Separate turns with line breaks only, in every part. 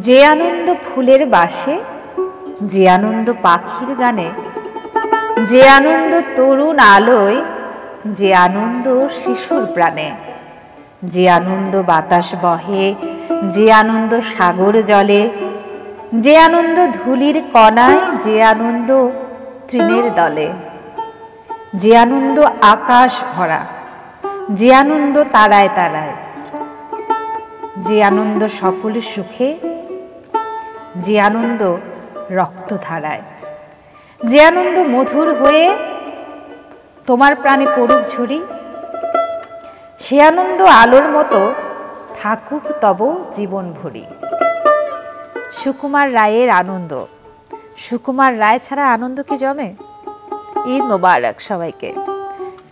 যে আনন্দ ফুলের বাসে, যে আনন্দ পাখির গানে, যে আনন্দ তরুণ আলোয়, যে আনন্দ শিশুর প্রাণে, যে আনন্দ বাতাস বহে, যে আনন্দ সাগর জলে, যে আনন্দ ধুলির কণায়, যে আনন্দ তৃণের দলে, যে আনন্দ আকাশ ভরা, যে আনন্দ তারায় তারায়, যে আনন্দ সকল সুখে, যে আনন্দ রক্তধারায়, যে আনন্দ মধুর হয়ে তোমার প্রাণে পড়ুক ঝুরি, সে আনন্দ আলোর মতো থাকুক তব জীবন ভরি। সুকুমার রায়ের আনন্দ, সুকুমার রায় ছাড়া আনন্দ কি জমে? ঈদ মোবারক সবাইকে,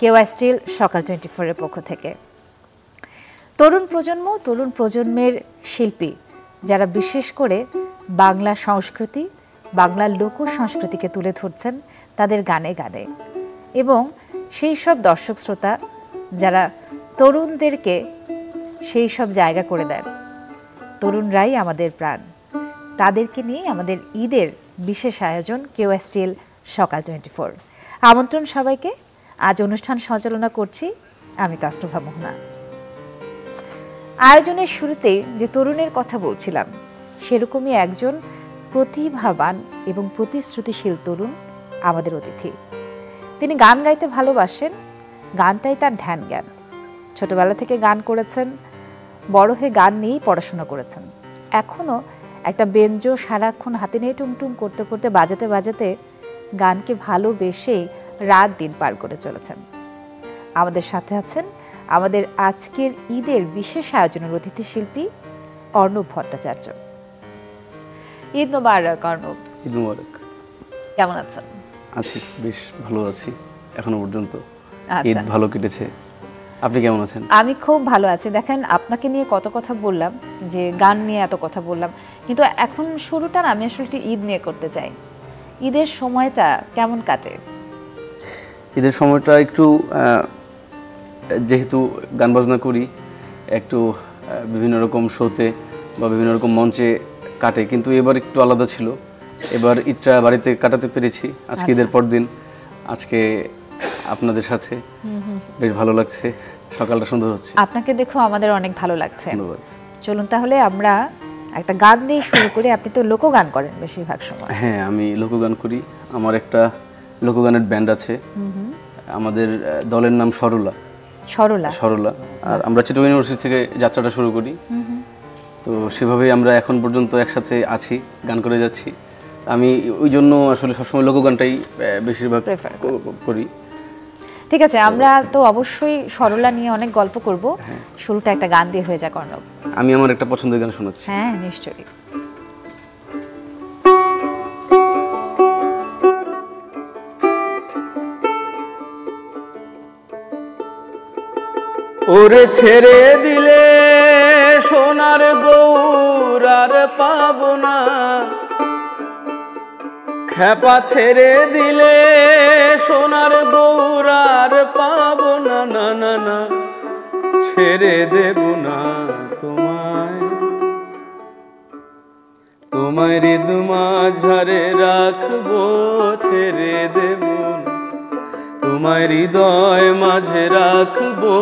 কেওয়াই স্টিল সকাল 24-এর পক্ষ থেকে। তরুণ প্রজন্ম, তরুণ প্রজন্মের শিল্পী যারা বিশেষ করে বাংলা সংস্কৃতি, বাংলার লোক সংস্কৃতিকে তুলে ধরছেন তাদের গানে গানে, এবং সেই সব দর্শক শ্রোতা যারা তরুণদেরকে সেই সব জায়গা করে দেন। তরুণরাই আমাদের প্রাণ, তাদেরকে নিয়ে আমাদের ঈদের বিশেষ আয়োজন কেওয়াই স্টিল সকাল 24। আমন্ত্রণ সবাইকে। আজ অনুষ্ঠান সঞ্চালনা করছি আমি তাসনুভা মোহনা। আয়োজনের শুরুতেই যে তরুণের কথা বলছিলাম, সেরকমই একজন প্রতিভাবান এবং প্রতিশ্রুতিশীল তরুণ আমাদের অতিথি। তিনি গান গাইতে ভালোবাসেন, গানটাই তার ধ্যান জ্ঞান। ছোটবেলা থেকে গান করেছেন, বড় হয়ে গান নিয়েই পড়াশোনা করেছেন। এখনও একটা বেঞ্জো সারাক্ষণ হাতে নিয়ে টুংটুং করতে করতে বাজাতে বাজাতে গানকে ভালোবেসেই রাত দিন পার করে চলেছেন। আমাদের সাথে আছেন আমাদের আজকের ঈদের বিশেষ আয়োজনের অতিথি শিল্পী অর্ণব ভট্টাচার্য। ঈদ মোবারক অর্ণব।
ঈদ মোবারক।
কেমন আছেন?
আছি, বেশ ভালো আছি এখনো পর্যন্ত। ঈদ ভালো কেটেছে। আপনি কেমন আছেন?
আমি খুব ভালো আছি। দেখেন, আপনাকে নিয়ে কত কথা বললাম, যে গান নিয়ে এত কথা বললাম, কিন্তু এখন শুরুটা আমি আসলে একটু ঈদ নিয়ে করতে চাই। ঈদের সময়টা কেমন কাটে?
ঈদের সময়টা একটু, যেহেতু গান বাজনা করি, একটু বিভিন্ন রকম শোতে বা বিভিন্ন রকম মঞ্চে কাটে, কিন্তু এবার একটু আলাদা ছিল। এবার ঈদটা বাড়িতে কাটাতে পেরেছি। আজকে ঈদের পর দিন, আজকে আপনাদের সাথে বেশ ভালো লাগছে। সকালটা সুন্দর হচ্ছে।
আপনাকে দেখো আমাদের অনেক ভালো লাগছে। ধন্যবাদ। চলুন তাহলে আমরা একটা গান দিয়ে শুরু করি। আপনি তো লোকগান করেন বেশিরভাগ সময়।
হ্যাঁ, আমি লোকগান করি। আমার একটা লোকগানের ব্যান্ড আছে। আমাদের দলের নাম সরলা। সরলা সরলা। আর আমরা চিটাগং ইউনিভার্সিটি থেকে যাত্রাটা শুরু করি। তো সেভাবেই আমরা এখন পর্যন্ত একসাথে আছি, গান করে যাচ্ছি। আমি ওই জন্য আসলে সবসময় লোকগানটাই বেশিরভাগ করি।
ঠিক আছে, আমরা তো অবশ্যই সরলা নিয়ে অনেক গল্প করব। শুরুটা একটা গান দিয়ে হয়ে যাক অর্ণব।
আমি আমার একটা পছন্দের গান শোনাচ্ছি।
হ্যাঁ, নিশ্চয়ই।
ওরে ছেড়ে দিলে সোনার গৌর আর পাবো না, খেপা ছেড়ে দিলে সোনার গৌর আর পাবো না, না না না ছেড়ে দেব না তোমায়, তোমায় হৃদ মাঝারে রাখবো, ছেড়ে দেব না তোমায় হৃদয় মাঝে রাখবো,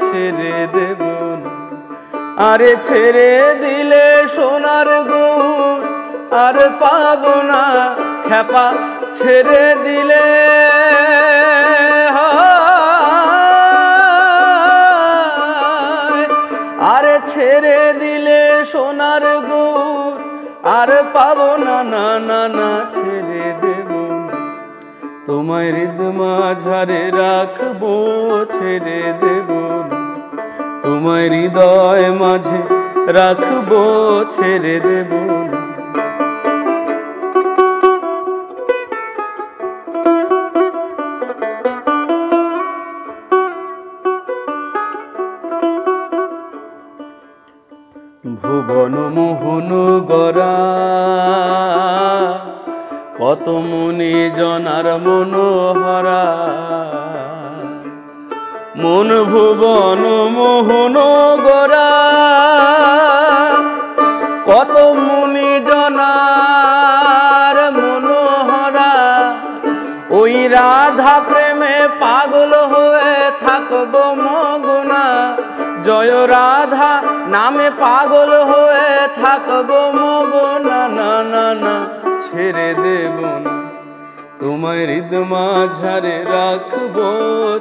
ছেড়ে দেব না। আরে ছেড়ে দিলে সোনার গৌর আর পাবো না, খেপা ছেড়ে দিলে আরে ছেড়ে দিলে সোনার গৌর আর পাবো না, না না না ছেড়ে দেব না তোমায় হৃদ মাঝারে রাখবো, ছেড়ে দেব না তোমায় হৃদয় মাঝে রাখবো, ছেড়ে দেব না। ভুবন মোহন গড়া কত মনে জনার মনোহরা, মন ভুবন মোহন গড়া কত মনে জয় রাধা নামে পাগল হয়ে থাকবো মগন, না না না না ছেড়ে দেব না, তোমায় হৃদ মাঝারে রাখবো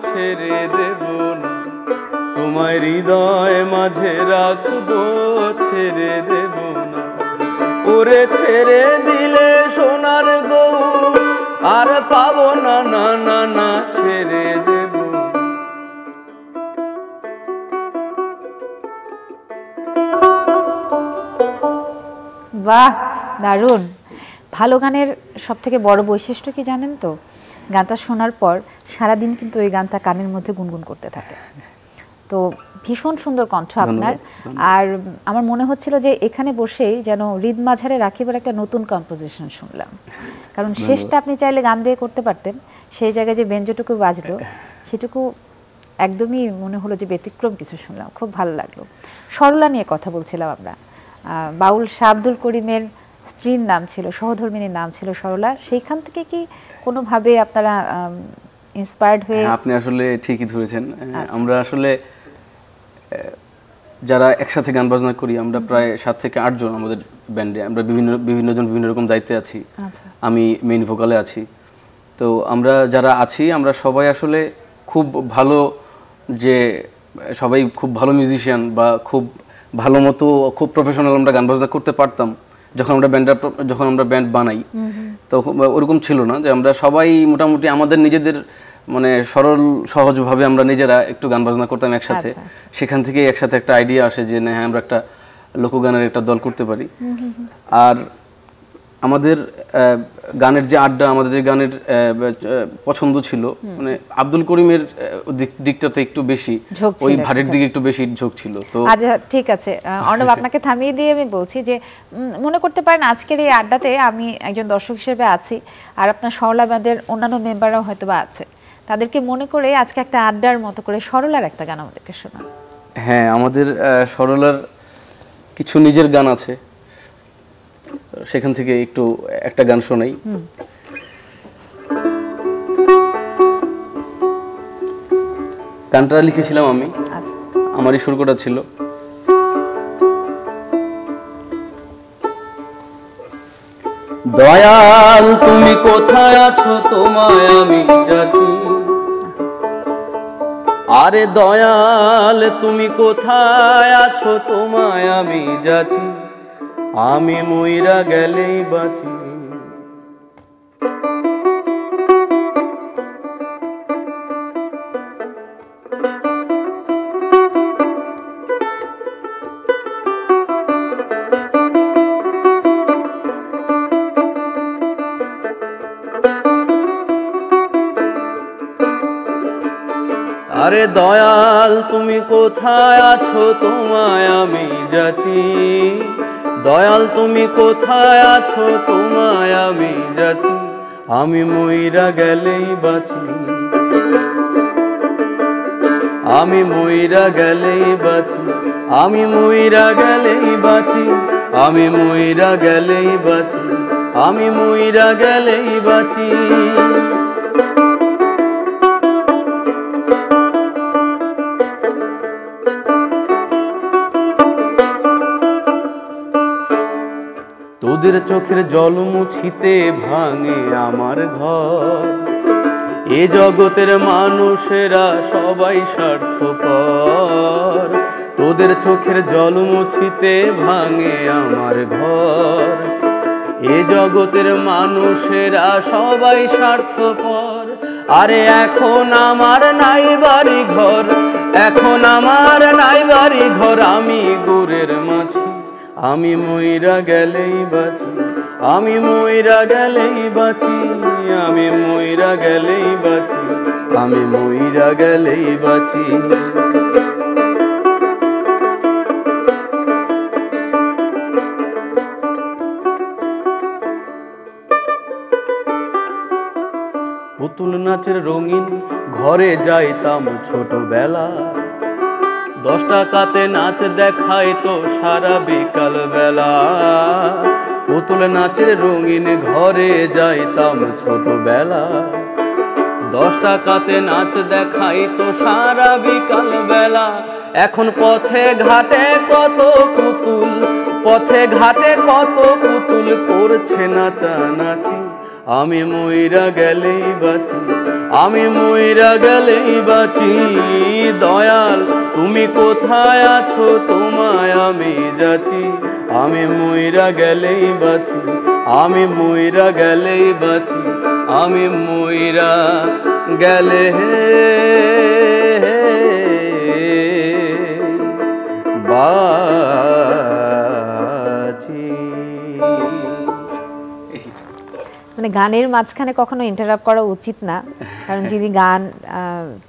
ছেড়ে দেব না, তোমায় হৃদয় মাঝে রাখবো ছেড়ে দেব না। ওরে ছেড়ে দিলে সোনার গৌর আর পাবো না, না না না ছেড়ে দেব।
বাহ, দারুণ। ভালো গানের সব থেকে বড় বৈশিষ্ট্য কি জানেন তো, গানটা শোনার পর সারাদিন কিন্তু ওই গানটা কানের মধ্যে গুনগুন করতে থাকে। তো ভীষণ সুন্দর কণ্ঠ আপনার। আর আমার মনে হচ্ছিল যে এখানে বসেই যেন হৃদ মাঝারে রাখিবার একটা নতুন কম্পোজিশন শুনলাম, কারণ শেষটা আপনি চাইলে গান দিয়ে করতে পারতেন, সেই জায়গায় যে বেঞ্জোটুকু বাজলো সেটুকু একদমই মনে হলো যে ব্যতিক্রম কিছু শুনলাম, খুব ভালো লাগলো। সরলা নিয়ে কথা বলছিলাম আমরা। বাউল শাহ আব্দুল করিমের স্ত্রীর নাম ছিল, সহধর্মিনীর নাম ছিল সরলা, সেইখান থেকে কি কোনোভাবে আপনারা ইন্সপায়ার্ড হয়ে?
আপনি আসলে ঠিকই ধরেছেন। আমরা আসলে যারা একসাথে গান বাজনা করি আমরা প্রায় 7 থেকে 8 জন আমাদের ব্যান্ডে, আমরা বিভিন্ন জন বিভিন্ন রকম দায়িত্বে আছি। আমি মেইন ভোকালে আছি। তো আমরা যারা আছি আমরা সবাই আসলে খুব ভালো, যে সবাই খুব ভালো মিউজিশিয়ান বা খুব ভালো মতো খুব প্রফেশনাল আমরা গান বাজনা করতে পারতাম যখন আমরা ব্যান্ড বানাই। তখন ওরকম ছিল না, যে আমরা সবাই মোটামুটি আমাদের নিজেদের মানে সরল সহজভাবে আমরা নিজেরা একটু গান বাজনা করতাম একসাথে। সেখান থেকে একসাথে একটা আইডিয়া আসে যে না, হ্যাঁ আমরা একটা লোকগানের একটা দল করতে পারি। আর আমাদের গানের যে আড্ডা, আমাদের যে গানের পছন্দ ছিল, মানে আব্দুল করিমের দিকটাতে একটু বেশি, ওই ভাটের দিকে একটু বেশি ঝোঁক ছিল। তো
আচ্ছা ঠিক আছে অর্ণব, আপনাকে থামিয়ে দিয়ে আমি বলছি যে মনে করতে পারেন আজকের এই আড্ডাতে আমি একজন দর্শক হিসেবে আছি, আর আপনার সরলা ব্যান্ডের অন্যান্য মেম্বাররাও হয়তো বা আছে, তাদেরকে মনে করে আজকে একটা আড্ডার মতো করে সরলার একটা গান আমাদেরকে শোনান।
হ্যাঁ, আমাদের সরলার কিছু নিজের গান আছে, সেখান থেকে একটু একটা গান শোনাই। গানটা লিখেছিলাম আমি, আমারই সুর করা ছিল। দয়াল তুমি কোথায় আছো, তোমায় আমি যাচ্ছি। আরে দয়াল তুমি কোথায় আছো, তোমায় আমি যাচ্ছি। আমি মইরা গেলেই বাঁচি। আরে দয়াল তুমি কোথায় আছো, তোমায় আমি যাচ্ছি। দয়াল তুমি কোথায় আছো, তোমায় আমি যাচ্ছি। আমি মইরা গেলেই বাঁচি। আমি মইরা গেলেই বাঁচি। আমি মইরা গেলেই বাঁচি। আমি মইরা গেলেই বাঁচি। আমি মইরা গেলেই বাঁচি। তোদের চোখের জল মুছিতে ভাঙে আমার ঘর। এ জগতের মানুষেরা সবাই স্বার্থপর। তোদের চোখের জল মুছিতে ভাঙে আমার ঘর। এ জগতের মানুষেরা সবাই স্বার্থপর। আরে এখন আমার নাই বাড়ি ঘর, এখন আমার নাই বাড়ি ঘর। আমি গুড়ের মাছি, আমি মইরা গেলেই বাঁচি। আমি মইরা গেলেই বাঁচি। আমি মইরা গেলেই বাঁচি। আমি মইরা গেলেই বাঁচি। পুতুল নাচের রঙিন ঘরে যাইতাম ছোটবেলা। 10 টাকাতে নাচ দেখাইতো সারা বিকাল বেলা। পুতুল নাচের রঙিন ঘরে যাইতাম ছোটবেলা। 10 টাকাতে নাচ দেখাইতো সারা বিকাল বেলা। এখন পথে ঘাটে কত পুতুল, পথে ঘাটে কত পুতুল করছে নাচানাচি। আমি মইরা গেলেই বাঁচি, আমি মইরা গেলেই বাঁচি। দয়াল তুমি কোথায় আছো, তোমায় আমি যাচ্ছি। আমি মইরা গেলেই বাঁচি, আমি মইরা গেলেই বাঁচি, আমি মইরা গেলে বাঁচি।
মানে গানের মাঝখানে কখনো ইন্টারাপ্ট করা উচিত না, কারণ যিনি গান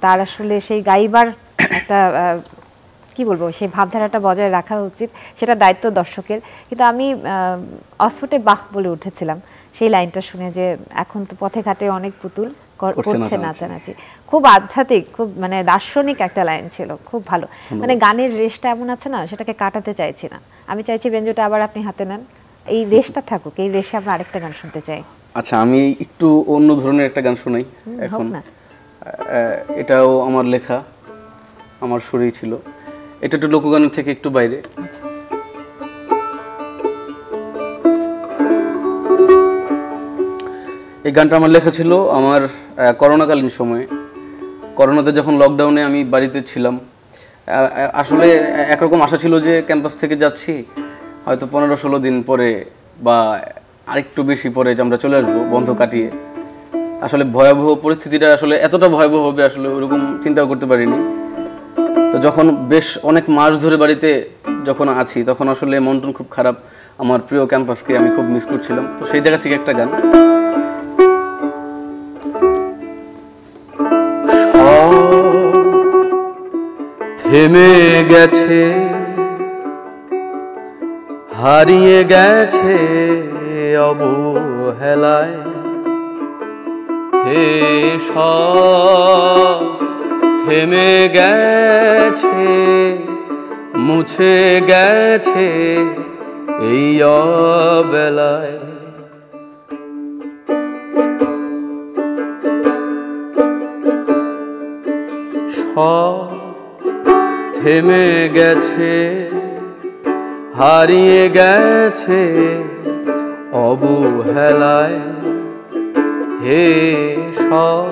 তার আসলে সেই গাইবার একটা কি বলবো সেই ভাবধারাটা বজায় রাখা উচিত, সেটা দায়িত্ব দর্শকের। কিন্তু আমি অস্ফুটে বাহ বলে উঠেছিলাম সেই লাইনটা শুনে, যে এখন তো পথে ঘাটে অনেক পুতুল করছে নাচানাচি। খুব আধ্যাত্মিক, খুব মানে দার্শনিক একটা লাইন ছিল, খুব ভালো। মানে গানের রেশটা এমন আছে না, সেটাকে কাটাতে চাইছি না আমি, চাইছি বেঞ্জোটা আবার আপনি হাতে নেন, এই রেশটা থাকুক, এই রেশে আমরা আরেকটা গান শুনতে চাই।
আচ্ছা, আমি একটু অন্য ধরনের একটা গান শোনাই এখন। এটাও আমার লেখা, আমার সুরেই ছিল। এটা একটু লোকগানের থেকে একটু বাইরে। এই গানটা আমার লেখা ছিল আমার করোনাকালীন সময়ে। করোনাতে যখন লকডাউনে আমি বাড়িতে ছিলাম, আসলে একরকম আশা ছিল যে ক্যাম্পাস থেকে যাচ্ছি, হয়তো 15-16 দিন পরে বা আরেকটু বেশি পরে আমরা চলে আসবো বন্ধ কাটিয়ে। আসলে ভয়াবহ পরিস্থিতিটা আসলে এতটা ভয়াবহ হবে আসলে ওরকম চিন্তাও করতে পারিনি। তো যখন বেশ অনেক মাস ধরে বাড়িতে যখন আছি, তখন আসলে মন টন খুব খারাপ, আমার প্রিয় ক্যাম্পাসকে আমি খুব মিস করছিলাম। তো সেই জায়গা থেকে একটা গান। থেমে গেছে, হারিয়ে গেছে অবহেলায়, হে সব থেমে গেছে, মুছে গেছে এই অবেলায়। সব থেমে গেছে, হারিয়ে গেছে অবহেলায়, হে সব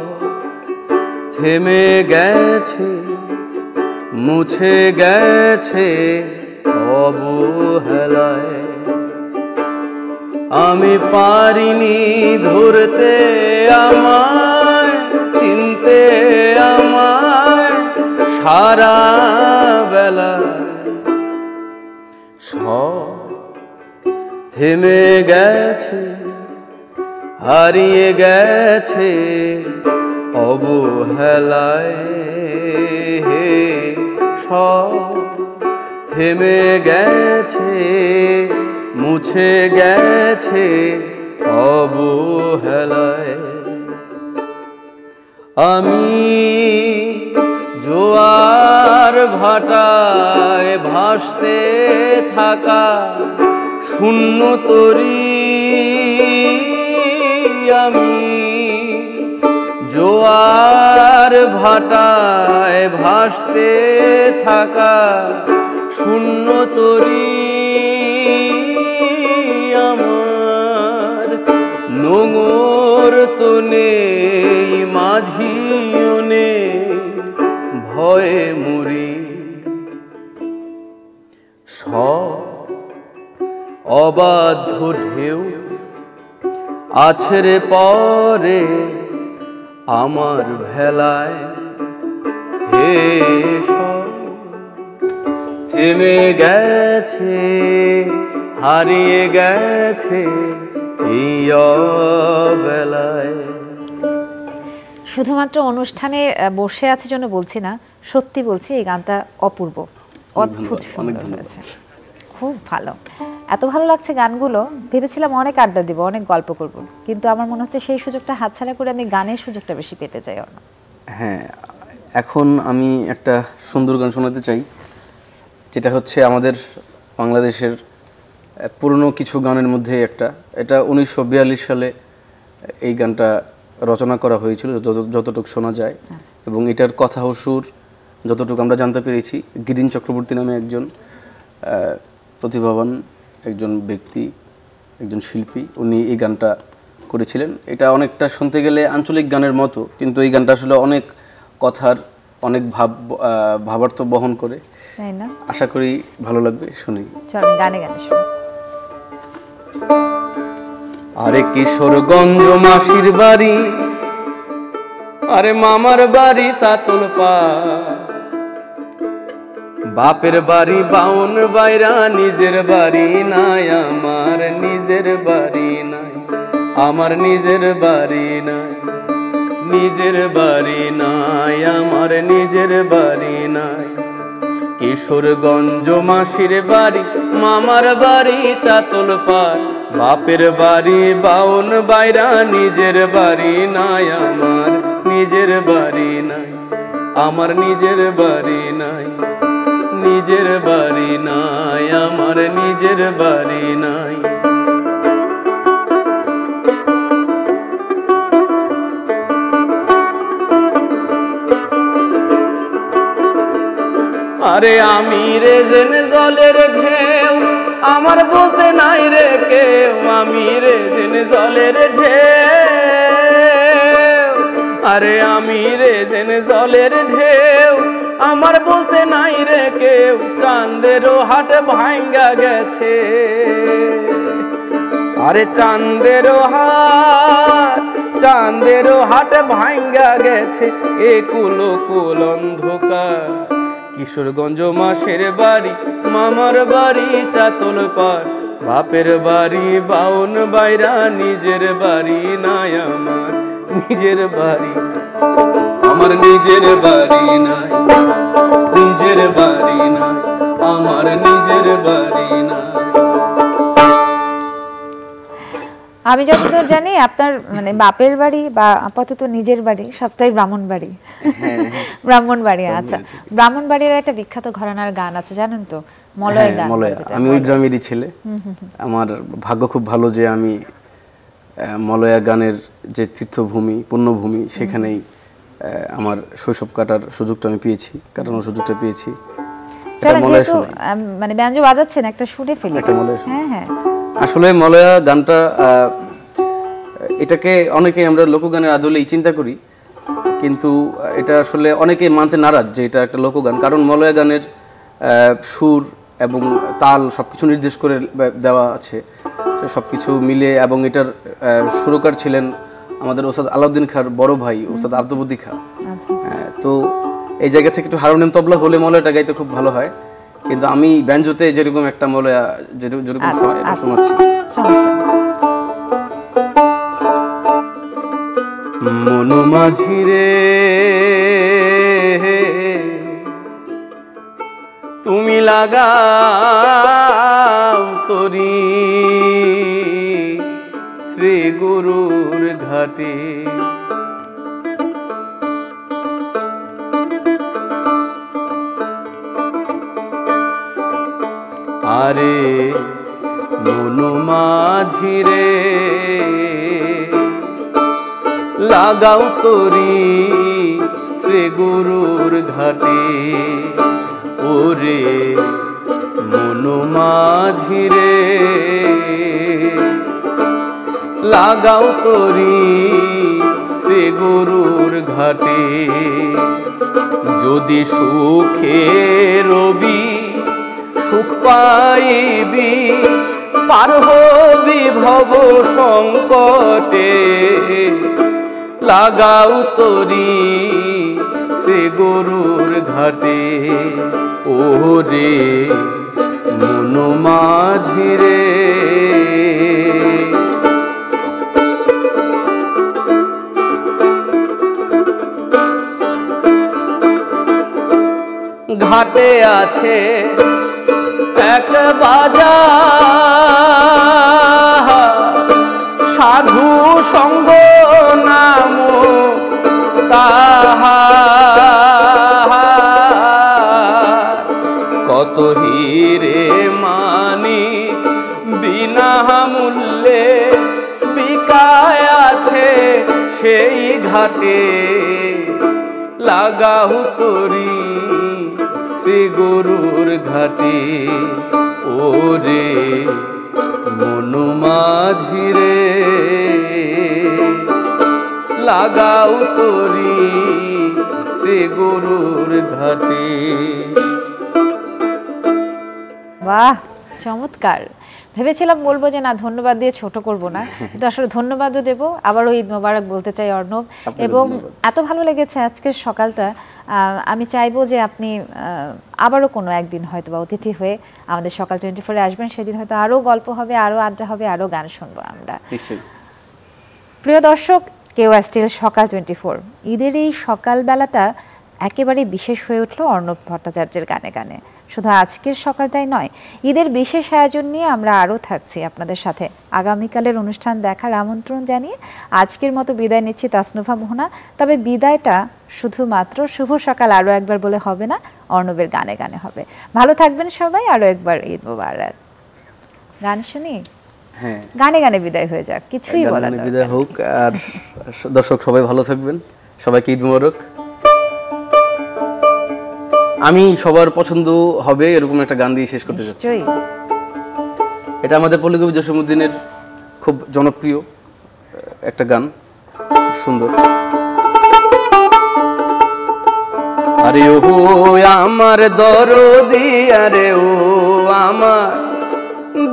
থেমে গেছে, মুছে গেছে অবহেলায়। আমি পারিনি ধরতে আমায়, চিনতে আমায় সারা বেলা। সব থেমে গেছে, হারিয়ে গেছে অবহেলায়, হে সব থেমে গেছে, মুছে গেছে অবহেলায়। আমি জোয়ার ভাটায় ভাসতে থাকা শূন্য তরী, আমি জোয়ার ভাটায় ভাসতে থাকা শূন্য তরী, আমার নোঙর তো নেই, মাঝিও নেই, ভয়ে মরি। সব অবাধ্য ঢেউ আছড়ে পরে আমার ভেলায়, হে সব থেমে গেছে, হারিয়ে গেছে এই অবেলায়।
শুধুমাত্র অনুষ্ঠানে বসে আছে জন্য বলছি না, সত্যি বলছি এই গানটা অপূর্ব, অদ্ভুত সুন্দর হয়েছে, খুব ভালো। এত ভালো লাগছে গানগুলো, ভেবেছিলাম অনেক আড্ডা দিব, অনেক গল্প করব, কিন্তু আমার মনে হচ্ছে সেই সুযোগটা হাতছাড়া করে আমি গানের সুযোগটা বেশি পেতে চাই।
হ্যাঁ, এখন আমি একটা সুন্দর গান শোনাতে চাই, যেটা হচ্ছে আমাদের বাংলাদেশের পুরনো কিছু গানের মধ্যে একটা। এটা 1942 সালে এই গানটা রচনা করা হয়েছিল যতটুকু শোনা যায়, এবং এটার কথা ও সুর যতটুকু আমরা জানতে পেরেছি, গিরিন চক্রবর্তী নামে একজন প্রতিভাবান একজন ব্যক্তি, একজন শিল্পী, উনি এই গানটা করেছিলেন। এটা অনেকটা শুনতে গেলে আঞ্চলিক গানের মতো, কিন্তু এই গানটা আসলে অনেক কথার, অনেক ভাবার্থ বহন করে, তাই না? আশা করি ভালো লাগবে, শুনি।
চল গানে গানে শুনি।
আরে কিশোরগঞ্জ মাসির বাড়ি, আরে মামার বাড়ি চাতলপাড়, বাপের বাড়ি বাউন বাইরা, নিজের বাড়ি নাই আমার, নিজের বাড়ি নাই আমার, নিজের বাড়ি নাই, নিজের বাড়ি নাই আমার, নিজের বাড়ি নাই। কিশোরগঞ্জ মাসির বাড়ি, মামার বাড়ি চাতলপাড়, বাপের বাড়ি বাউন বাইরা, নিজের বাড়ি নাই আমার, নিজের বাড়ি নাই আমার, নিজের বাড়ি নাই, নিজের বাড়ি নাই আমার, নিজের বাড়ি নাই। আরে আমি রে জেন জলের ঢেউ, আমার বলতে নাই রে কেউ, আমি রে জেন জলের ঢেউ, আরে আমি রে জেন জলের ঢেউ, আমার বলতে নাই রে কেউ, চাঁদেরও হাট ভাঙ্গা গেছে, আরে চাঁদেরও হাট ভাঙ্গা গেছে, এ কুলো কুল অন্ধকার। কিশোরগঞ্জ মাসের বাড়ি, মামার বাড়ি চাতলপাড়, বাপের বাড়ি বাউন বাইরা, নিজের বাড়ি নাই আমার, নিজের বাড়ি আমার, নিজের বাড়ি নাই, নিজের বাড়ি নাই আমার, নিজের বাড়ি নাই।
আমি যতদূর জানি আপনার মানে বাপের বাড়ি বা আপাতত নিজের বাড়ি সবটাই ব্রাহ্মণবাড়ি। ব্রাহ্মণবাড়ি, আচ্ছা। ব্রাহ্মণবাড়ির একটা বিখ্যাত ঘরানার গান আছে জানেন তো, মলয় গান।
আমি ওই গ্রামেরই ছেলে। আমার ভাগ্য খুব ভালো যে আমি মলয়া গানের যে তীর্থভূমি, পুণ্যভূমি, সেখানেই আমার শৈশব কাটার সুযোগটা আমি পেয়েছি, কাটানোর সুযোগটা পেয়েছি।
মানে ব্যঞ্জন বাজাচ্ছেন, একটা শুনে ফেলি। হ্যাঁ হ্যাঁ,
আসলে মলয়া গানটা, এটাকে অনেকে আমরা লোকগানের আদলেই চিন্তা করি, কিন্তু এটা আসলে অনেকে মানতে নারাজ যে এটা একটা লোকগান, কারণ মলয়া গানের সুর এবং তাল সবকিছু নির্দেশ করে দেওয়া আছে, সবকিছু মিলে। এবং এটার সুরকার ছিলেন আমাদের ওস্তাদ আলাউদ্দিন খাঁর বড় ভাই ওস্তাদ আব্দুবুদ্দি খাঁ। তো এই জায়গা থেকে একটু হারমোনিয়াম তবলা হলে মলয়াটা গাইতে খুব ভালো হয়, কিন্তু আমি ব্যঞ্জতে যেরকম একটা মলয়া যেরকম শোনাচ্ছি। মন মাঝি রে তুমি লাগাও তরি, শ্রী গুরুর ঘাটে আরে মন মাঝি রে লাগাও তরি, শ্রী গুরুর ঘাটে ওরে মন মাঝি রে লাগাও তরি, শ্রী গুরুর ঘাটে। যদি সুখে রবি সুখ পাইবি, পার হবি ভব সংকটে, লাগাও তরি শ্রী গুরুর ঘাটে ওরে মন মাঝি রে। ঘাটে আছে এক বাজার, সাধু সঙ্গ নাম তাহার, কত হিরে মানি বিনা মূল্যে বিকায় আছে সেই ঘাটে, লাগাও তরি শ্রী গুরুর ঘাটে ওরে মনু মাঝি রে লাগাও তরি শ্রী গুরুর ঘাটে।
বাহ, চমৎকার। ভেবেছিলাম বলবো যে না, ধন্যবাদ দিয়ে ছোট করব না, কিন্তু আসলে ধন্যবাদও দেব। আবারও ঈদ মোবারক বলতে চাই অর্ণব, এবং এত ভালো লেগেছে আজকের সকালটা। আমি চাইবো যে আপনি আবারও কোনো একদিন হয়তো বা অতিথি হয়ে আমাদের সকাল 24-এ আসবেন। সেদিন হয়তো আরও গল্প হবে, আরও আড্ডা হবে, আরও গান শুনবো আমরা। প্রিয় দর্শক, কেওয়া স্টিল সকাল 24, ঈদের এই সকালবেলাটা একেবারে বিশেষ হয়ে উঠলো অর্ণব ভট্টাচার্যের গানে গানে। শুধু আজকের সকালটাই নয়, ঈদের বিশেষ আয়োজন নিয়ে আমরা আরও থাকছি আপনাদের সাথে। আগামীকালের অনুষ্ঠান দেখার আমন্ত্রণ জানিয়ে আজকের মতো বিদায় নিচ্ছি তাসনুভা মোহনা। তবে বিদায়টা শুধুমাত্র শুভ সকাল আরও একবার বলে হবে না, অর্ণবের গানে গানে হবে। ভালো থাকবেন সবাই, আরও একবার ঈদ মোবারক। গান শুনি,
হ্যাঁ,
গানে গানে বিদায় হয়ে যাক, কিছুই বলার দরকার নেই।
বিদায় হোক। আর দর্শক সবাই ভালো থাকবেন, সবাইকে ঈদ মোবারক। আমি সবার পছন্দ হবে এরকম একটা গান দিয়ে শেষ করতে যাচ্ছি। এটা আমাদের পল্লী কবি জসীমউদ্দিনের খুব জনপ্রিয় একটা গান, সুন্দর। আরে ও আমার দরদি, আরে ও আমার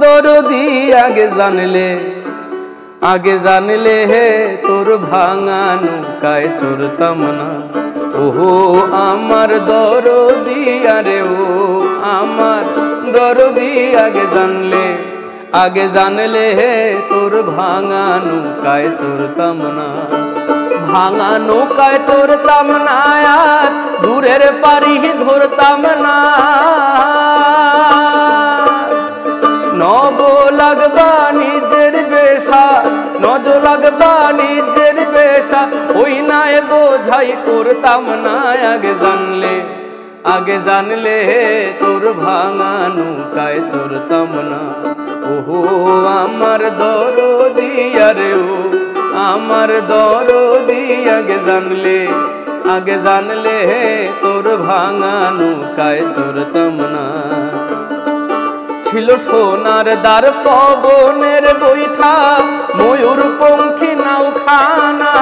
দরদি, আগে জানলে হে তোর ভাঙা নৌকায় চড়তাম না। ওহো আমার দরদি, আরে ও আমার দরদি, আগে জানলে হে তোর ভাঙা নৌকায় চড়তাম না। ভাঙা নৌকায় চড়তাম না, আর দূরের পারি ধরতাম না। নব লাগবা নিজের বেশা, নজ লাগবা নিজের বেশা, ওই নাই বোঝাই করতাম না। আগে জানলে তোর ভাঙা নৌকায় চড়তাম না। ওহো আমার দরদি, আরে ও আমার দরদি, আগে জানলে তোর ভাঙা নৌকায় চড়তাম না। ছিল সোনার দ্বার পবনের বৈঠা, ময়ূর পঙ্খী নাওখানা,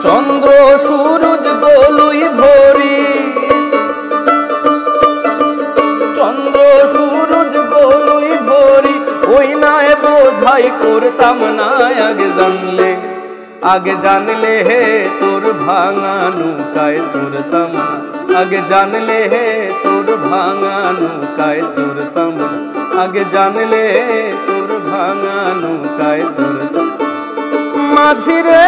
চন্দ্র সূরজ গোলুই ভরি, চন্দ্র সূরজ গোলুই ভরি, ওই নাই বোঝাই করতাম না। আগে জানলে হে তোর ভাঙা নৌকায় চড়তাম না। আগে জানলে হে তোর ভাঙা নৌকায় চড়তাম না। আগে জানলে তোর ভাঙা নৌকায় চড়তাম। মাঝি রে